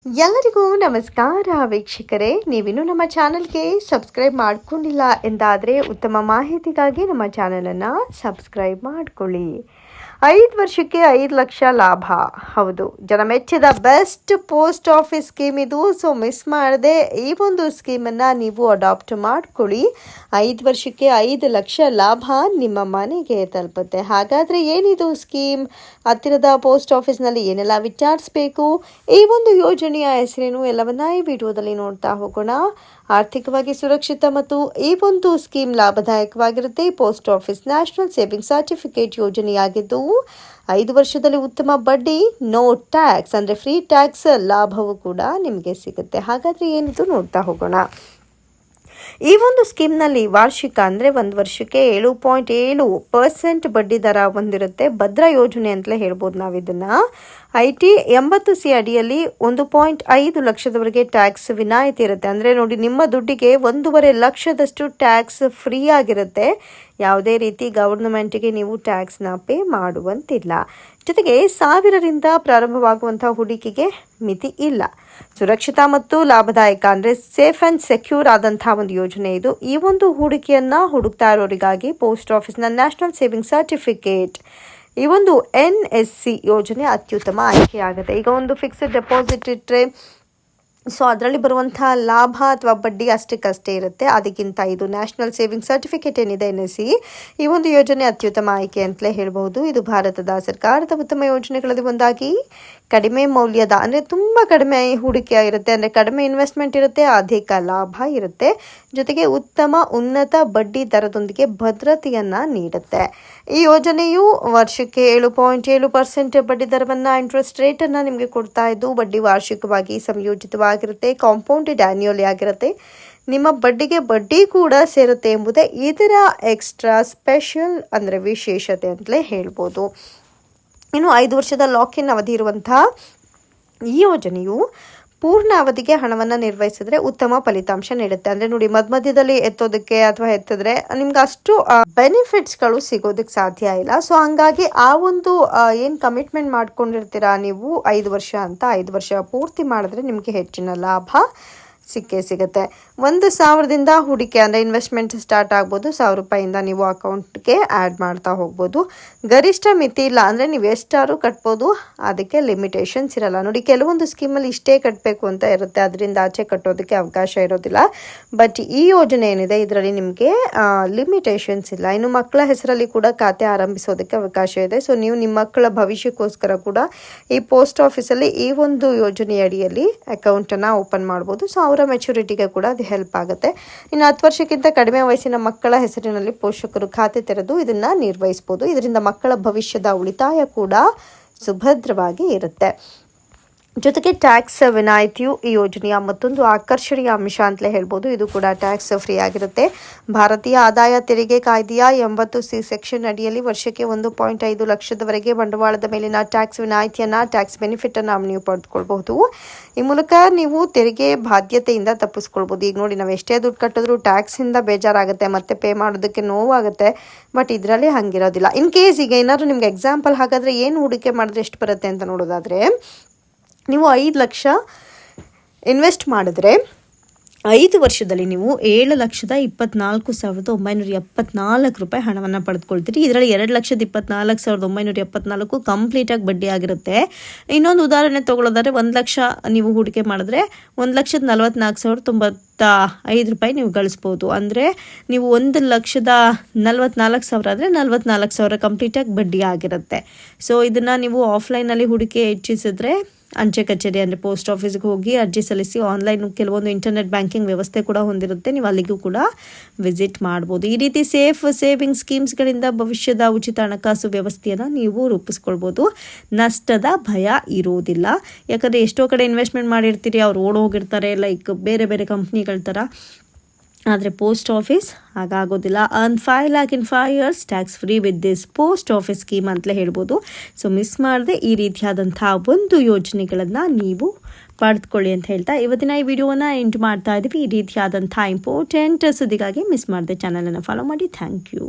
ಎಲ್ಲರಿಗೂ ನಮಸ್ಕಾರ ವೀಕ್ಷಕರೇ, ನೀವಿನ್ನೂ ನಮ್ಮ ಚಾನಲ್ಗೆ ಸಬ್ಸ್ಕ್ರೈಬ್ ಮಾಡ್ಕೊಂಡಿಲ್ಲ ಎಂದಾದರೆ ಉತ್ತಮ ಮಾಹಿತಿಗಾಗಿ ನಮ್ಮ ಚಾನಲನ್ನು ಸಬ್ಸ್ಕ್ರೈಬ್ ಮಾಡ್ಕೊಳ್ಳಿ. 5 ವರ್ಷಕ್ಕೆ 5 ಲಕ್ಷ ಲಾಭ. ಹೌದು, ಜನಮೆಚ್ಚಿದ ಬೆಸ್ಟ್ ಪೋಸ್ಟ್ ಆಫೀಸ್ ಸ್ಕೀಮ್ ಇದು. ಸೊ ಮಿಸ್ ಮಾಡದೆ ಈ ಒಂದು ಸ್ಕೀಮನ್ನು ನೀವು ಅಡಾಪ್ಟ್ ಮಾಡ್ಕೊಳ್ಳಿ. 5 ವರ್ಷಕ್ಕೆ 5 ಲಕ್ಷ ಲಾಭ ನಿಮ್ಮ ಮನೆಗೆ ತಲುಪುತ್ತೆ. ಹಾಗಾದರೆ ಏನಿದು ಸ್ಕೀಮ್, ಹತ್ತಿರದ ಪೋಸ್ಟ್ ಆಫೀಸ್ನಲ್ಲಿ ಏನೆಲ್ಲ ವಿಚಾರಿಸಬೇಕು, ಈ ಒಂದು ಯೋಜನೆಯ ಹೆಸರೇನು, ಎಲ್ಲವನ್ನ ಈ ವಿಡಿಯೋದಲ್ಲಿ ನೋಡ್ತಾ ಹೋಗೋಣ. ಆರ್ಥಿಕವಾಗಿ ಸುರಕ್ಷಿತ ಮತ್ತು ಈ ಒಂದು ಸ್ಕೀಮ್ ಲಾಭದಾಯಕವಾಗಿರುತ್ತೆ. Post office national saving certificate ಯೋಜನೆಯಾಗಿದ್ದು 5 ವರ್ಷದಲ್ಲಿ ಉತ್ತಮ ಬಡ್ಡಿ, ನೋ ಟ್ಯಾಕ್ಸ್ ಅಂದರೆ ಫ್ರೀ ಟ್ಯಾಕ್ಸ್ ಲಾಭವು ಕೂಡ ನಿಮಗೆ ಸಿಗುತ್ತೆ. ಹಾಗಾದರೆ ಏನಿದು ನೋಡ್ತಾ ಹೋಗೋಣ. ಈ ಒಂದು ಸ್ಕೀಮ್ನಲ್ಲಿ ವಾರ್ಷಿಕ ಅಂದರೆ 1 ವರ್ಷಕ್ಕೆ 7.7% ಬಡ್ಡಿ ದರ ಹೊಂದಿರುತ್ತೆ. ಭದ್ರಾ ಯೋಜನೆ ಅಂತಲೇ ಹೇಳ್ಬೋದು ನಾವು ಇದನ್ನು. IT 80C ಅಡಿಯಲ್ಲಿ 1.5 ಲಕ್ಷದವರೆಗೆ ಟ್ಯಾಕ್ಸ್ ವಿನಾಯಿತಿ ಇರುತ್ತೆ. ಅಂದರೆ ನೋಡಿ, ನಿಮ್ಮ ದುಡ್ಡಿಗೆ 1.5 ಲಕ್ಷದಷ್ಟು ಟ್ಯಾಕ್ಸ್ ಫ್ರೀ ಆಗಿರುತ್ತೆ. ಯಾವುದೇ ರೀತಿ ಗವರ್ನಮೆಂಟಿಗೆ ನೀವು ಟ್ಯಾಕ್ಸ್ನ ಪೇ ಮಾಡುವಂತಿಲ್ಲ. ಜೊತೆಗೆ 1000ರಿಂದ ಪ್ರಾರಂಭವಾಗುವಂಥ ಹೂಡಿಕೆಗೆ ಮಿತಿ ಇಲ್ಲ. ಸುರಕ್ಷಿತ ಮತ್ತು ಲಾಭದಾಯಕ ಅಂದರೆ ಸೇಫ್ ಆ್ಯಂಡ್ ಸೆಕ್ಯೂರ್ ಆದಂಥ ಒಂದು ಯೋಜನೆ ಇದು. ಈ ಒಂದು ಹೂಡಿಕೆಯನ್ನು ಹುಡುಕ್ತಾ ಇರೋರಿಗಾಗಿ ಪೋಸ್ಟ್ ಆಫೀಸ್ನ ನ್ಯಾಷನಲ್ ಸೇವಿಂಗ್ ಸರ್ಟಿಫಿಕೇಟ್, ಈ ಒಂದು NSC ಯೋಜನೆ ಅತ್ಯುತ್ತಮ ಆಯ್ಕೆಯಾಗುತ್ತೆ. ಈಗ ಒಂದು ಫಿಕ್ಸ್ಡ್ ಡೆಪಾಸಿಟ್ ಇಟ್ಟರೆ ಸೊ ಅದರಲ್ಲಿ ಬರುವಂಥ ಲಾಭ ಅಥವಾ ಬಡ್ಡಿ ಅಷ್ಟಕ್ಕಷ್ಟೇ ಇರುತ್ತೆ. ಅದಕ್ಕಿಂತ ಇದು ನ್ಯಾಷನಲ್ ಸೇವಿಂಗ್ ಸರ್ಟಿಫಿಕೇಟ್ ಏನಿದೆ NSC, ಈ ಒಂದು ಯೋಜನೆ ಅತ್ಯುತ್ತಮ ಆಯ್ಕೆ ಅಂತಲೇ ಹೇಳ್ಬೋದು. ಇದು ಭಾರತದ ಸರ್ಕಾರದ ಉತ್ತಮ ಯೋಜನೆಗಳಲ್ಲಿ ಒಂದಾಗಿ ಕಡಿಮೆ ಮೌಲ್ಯದ ಅಂದರೆ ತುಂಬ ಕಡಿಮೆ ಹೂಡಿಕೆ ಇರುತ್ತೆ, ಅಂದರೆ ಕಡಿಮೆ ಇನ್ವೆಸ್ಟ್ಮೆಂಟ್ ಇರುತ್ತೆ, ಅಧಿಕ ಲಾಭ ಇರುತ್ತೆ. ಜೊತೆಗೆ ಉನ್ನತ ಬಡ್ಡಿ ದರದೊಂದಿಗೆ ಭದ್ರತೆಯನ್ನು ನೀಡುತ್ತೆ. ಈ ಯೋಜನೆಯು ವರ್ಷಕ್ಕೆ 7.7% ಬಡ್ಡಿ ದರವನ್ನು, ಇಂಟ್ರೆಸ್ಟ್ ರೇಟನ್ನು ನಿಮಗೆ ಕೊಡ್ತಾ ಇದ್ದು, ಬಡ್ಡಿ ವಾರ್ಷಿಕವಾಗಿ ಸಂಯೋಜಿತವಾಗಿರುತ್ತೆ, ಕಾಂಪೌಂಡೆಡ್ ಆನ್ಯುಯಲಿ ಆಗಿರುತ್ತೆ. ನಿಮ್ಮ ಬಡ್ಡಿಗೆ ಬಡ್ಡಿ ಕೂಡ ಸೇರುತ್ತೆ ಎಂಬುದೇ ಇದರ ಎಕ್ಸ್ಟ್ರಾ ಸ್ಪೆಷಲ್ ಅಂದರೆ ವಿಶೇಷತೆ ಅಂತಲೇ ಹೇಳ್ಬೋದು. ಇನ್ನು 5 ವರ್ಷದ ಲಾಕ್-ಇನ್ ಅವಧಿ ಇರುವಂತಹ ಈ ಯೋಜನೆಯು ಪೂರ್ಣ ಅವಧಿಗೆ ಹಣವನ್ನು ನಿರ್ವಹಿಸಿದ್ರೆ ಉತ್ತಮ ಫಲಿತಾಂಶ ನೀಡುತ್ತೆ. ಅಂದರೆ ನೋಡಿ, ಮಧ್ಯದಲ್ಲಿ ಎತ್ತೋದಕ್ಕೆ ಅಥವಾ ಎತ್ತಿದ್ರೆ ನಿಮ್ಗೆ ಅಷ್ಟು ಬೆನಿಫಿಟ್ಸ್ಗಳು ಸಿಗೋದಕ್ಕೆ ಸಾಧ್ಯ ಇಲ್ಲ. ಸೊ ಹಂಗಾಗಿ ಆ ಒಂದು ಏನು ಕಮಿಟ್ಮೆಂಟ್ ಮಾಡ್ಕೊಂಡಿರ್ತೀರಾ ನೀವು 5 ವರ್ಷ ಅಂತ, 5 ವರ್ಷ ಪೂರ್ತಿ ಮಾಡಿದ್ರೆ ನಿಮಗೆ ಹೆಚ್ಚಿನ ಲಾಭ ಸಿಗುತ್ತೆ. 1,000ದಿಂದ ಹೂಡಿಕೆ ಅಂದರೆ ಇನ್ವೆಸ್ಟ್ಮೆಂಟ್ ಸ್ಟಾರ್ಟ್ ಆಗ್ಬೋದು. 1,000 ರೂಪಾಯಿಂದ ನೀವು ಅಕೌಂಟ್ಗೆ ಆ್ಯಡ್ ಮಾಡ್ತಾ ಹೋಗ್ಬೋದು. ಗರಿಷ್ಠ ಮಿತಿ ಇಲ್ಲ, ಅಂದರೆ ನೀವು ಎಷ್ಟಾರು ಕಟ್ಬೋದು, ಅದಕ್ಕೆ ಲಿಮಿಟೇಷನ್ಸ್ ಇರಲ್ಲ. ನೋಡಿ, ಕೆಲವೊಂದು ಸ್ಕೀಮಲ್ಲಿ ಇಷ್ಟೇ ಕಟ್ಟಬೇಕು ಅಂತ ಇರುತ್ತೆ, ಅದರಿಂದ ಆಚೆ ಕಟ್ಟೋದಕ್ಕೆ ಅವಕಾಶ ಇರೋದಿಲ್ಲ. ಬಟ್ ಈ ಯೋಜನೆ ಏನಿದೆ ಇದರಲ್ಲಿ ನಿಮಗೆ ಲಿಮಿಟೇಷನ್ಸ್ ಇಲ್ಲ. ಇನ್ನು ಮಕ್ಕಳ ಹೆಸರಲ್ಲಿ ಕೂಡ ಖಾತೆ ಆರಂಭಿಸೋದಕ್ಕೆ ಅವಕಾಶ ಇದೆ. ಸೊ ನೀವು ನಿಮ್ಮ ಮಕ್ಕಳ ಭವಿಷ್ಯಕ್ಕೋಸ್ಕರ ಕೂಡ ಈ ಪೋಸ್ಟ್ ಆಫೀಸಲ್ಲಿ ಈ ಒಂದು ಯೋಜನೆಯ ಅಡಿಯಲ್ಲಿ ಅಕೌಂಟನ್ನು ಓಪನ್ ಮಾಡ್ಬೋದು. ಸೊ ಅವರ ಮೆಚುರಿಟಿಗೆ ಕೂಡ ಅದು ಹೆಲ್ಪ್ ಆಗುತ್ತೆ. ಇನ್ನು 10 ವರ್ಷಕ್ಕಿಂತ ಕಡಿಮೆ ವಯಸ್ಸಿನ ಮಕ್ಕಳ ಹೆಸರಿನಲ್ಲಿ ಪೋಷಕರು ಖಾತೆ ತೆರೆದು ಇದನ್ನು ನಿರ್ವಹಿಸ್ಬೋದು. ಇದರಿಂದ ಮಕ್ಕಳ ಭವಿಷ್ಯದ ಉಳಿತಾಯ ಕೂಡ ಸುಭದ್ರವಾಗಿ ಇರುತ್ತೆ. ಜೊತೆಗೆ ಟ್ಯಾಕ್ಸ್ ವಿನಾಯಿತಿಯು ಈ ಯೋಜನೆಯ ಮತ್ತೊಂದು ಆಕರ್ಷಣೀಯ ಅಂಶ ಅಂತಲೇ ಹೇಳ್ಬೋದು. ಇದು ಕೂಡ ಟ್ಯಾಕ್ಸ್ ಫ್ರೀ ಆಗಿರುತ್ತೆ. ಭಾರತೀಯ ಆದಾಯ ತೆರಿಗೆ ಕಾಯ್ದೆಯ 80C ಸೆಕ್ಷನ್ ಅಡಿಯಲ್ಲಿ ವರ್ಷಕ್ಕೆ 1.5 ಲಕ್ಷದವರೆಗೆ ಬಂಡವಾಳದ ಮೇಲಿನ ಟ್ಯಾಕ್ಸ್ ವಿನಾಯಿತಿಯನ್ನು, ಟ್ಯಾಕ್ಸ್ ಬೆನಿಫಿಟನ್ನು ನೀವು ಪಡೆದುಕೊಳ್ಬಹುದು. ಈ ಮೂಲಕ ನೀವು ತೆರಿಗೆ ಬಾಧ್ಯತೆಯಿಂದ ತಪ್ಪಿಸ್ಕೊಳ್ಬೋದು. ಈಗ ನೋಡಿ, ನಾವು ಎಷ್ಟೇ ದುಡ್ಡು ಕಟ್ಟಿದ್ರು ಟ್ಯಾಕ್ಸಿಂದ ಬೇಜಾರಾಗುತ್ತೆ, ಮತ್ತೆ ಪೇ ಮಾಡೋದಕ್ಕೆ ನೋವಾಗುತ್ತೆ. ಬಟ್ ಇದರಲ್ಲಿ ಹಂಗಿರೋದಿಲ್ಲ. ಇನ್ ಕೇಸ್ ಈಗ ಏನಾದರೂ ನಿಮ್ಗೆ ಎಕ್ಸಾಂಪಲ್ ಹಾಗಾದರೆ ಏನು ಹೂಡಿಕೆ ಮಾಡಿದ್ರೆ ಎಷ್ಟು ಬರುತ್ತೆ ಅಂತ ನೋಡೋದಾದರೆ, ನೀವು 5 ಲಕ್ಷ ಇನ್ವೆಸ್ಟ್ ಮಾಡಿದ್ರೆ 5 ವರ್ಷದಲ್ಲಿ ನೀವು 7,24,974 ರೂಪಾಯಿ ಹಣವನ್ನು ಪಡೆದುಕೊಳ್ತೀರಿ. ಇದರಲ್ಲಿ 2,24,974 ಕಂಪ್ಲೀಟಾಗಿ ಬಡ್ಡಿ ಆಗಿರುತ್ತೆ. ಇನ್ನೊಂದು ಉದಾಹರಣೆ ತೊಗೊಳ್ಳೋದಾದ್ರೆ, 1 ಲಕ್ಷ ನೀವು ಹೂಡಿಕೆ ಮಾಡಿದ್ರೆ 1,44,095 ರೂಪಾಯಿ ನೀವು ಗಳಿಸ್ಬೋದು. ಅಂದರೆ ನೀವು 1,44,000 ಆದರೆ 44,000 ಕಂಪ್ಲೀಟಾಗಿ ಬಡ್ಡಿ ಆಗಿರುತ್ತೆ. ಸೊ ಇದನ್ನು ನೀವು ಆಫ್ಲೈನಲ್ಲಿ ಹೂಡಿಕೆ ಹೆಚ್ಚಿಸಿದ್ರೆ ಅಂಚೆ ಕಚೇರಿ ಅಂದರೆ ಪೋಸ್ಟ್ ಆಫೀಸ್ಗೆ ಹೋಗಿ ಅರ್ಜಿ ಸಲ್ಲಿಸಿ, ಆನ್ಲೈನ್ ಕೆಲವೊಂದು ಇಂಟರ್ನೆಟ್ ಬ್ಯಾಂಕಿಂಗ್ ವ್ಯವಸ್ಥೆ ಕೂಡ ಹೊಂದಿರುತ್ತೆ, ನೀವು ಅಲ್ಲಿಗೂ ಕೂಡ ವಿಸಿಟ್ ಮಾಡ್ಬೋದು. ಈ ರೀತಿ ಸೇವಿಂಗ್ ಸ್ಕೀಮ್ಸ್ಗಳಿಂದ ಭವಿಷ್ಯದ ಉಚಿತ ಹಣಕಾಸು ವ್ಯವಸ್ಥೆಯನ್ನು ನೀವು ರೂಪಿಸ್ಕೊಳ್ಬೋದು. ನಷ್ಟದ ಭಯ ಇರೋದಿಲ್ಲ. ಯಾಕಂದರೆ ಎಷ್ಟೋ ಕಡೆ ಇನ್ವೆಸ್ಟ್ಮೆಂಟ್ ಮಾಡಿರ್ತೀರಿ, ಅವ್ರು ಓಡೋಗಿರ್ತಾರೆ, ಲೈಕ್ ಬೇರೆ ಬೇರೆ ಕಂಪ್ನಿಗಳ ಥರ. ಆದರೆ ಪೋಸ್ಟ್ ಆಫೀಸ್ ಹಾಗಾಗೋದಿಲ್ಲ. Earn 5 lakh in 5 years tax free with this post office scheme ಅಂತಲೇ ಹೇಳ್ಬೋದು. ಸೊ ಮಿಸ್ ಮಾಡದೆ ಈ ರೀತಿಯಾದಂಥ ಒಂದು ಯೋಜನೆಗಳನ್ನು ನೀವು ಪಡೆದುಕೊಳ್ಳಿ ಅಂತ ಹೇಳ್ತಾ ಇವತ್ತಿನ ಈ ವಿಡಿಯೋವನ್ನು ಎಂಡ್ ಮಾಡ್ತಾ ಇದ್ದೀವಿ. ಈ ರೀತಿಯಾದಂಥ ಇಂಪಾರ್ಟೆಂಟ್ ಸುದ್ದಿಗಾಗಿ ಮಿಸ್ ಮಾಡದೆ ಚಾನಲನ್ನು ಫಾಲೋ ಮಾಡಿ. Thank you.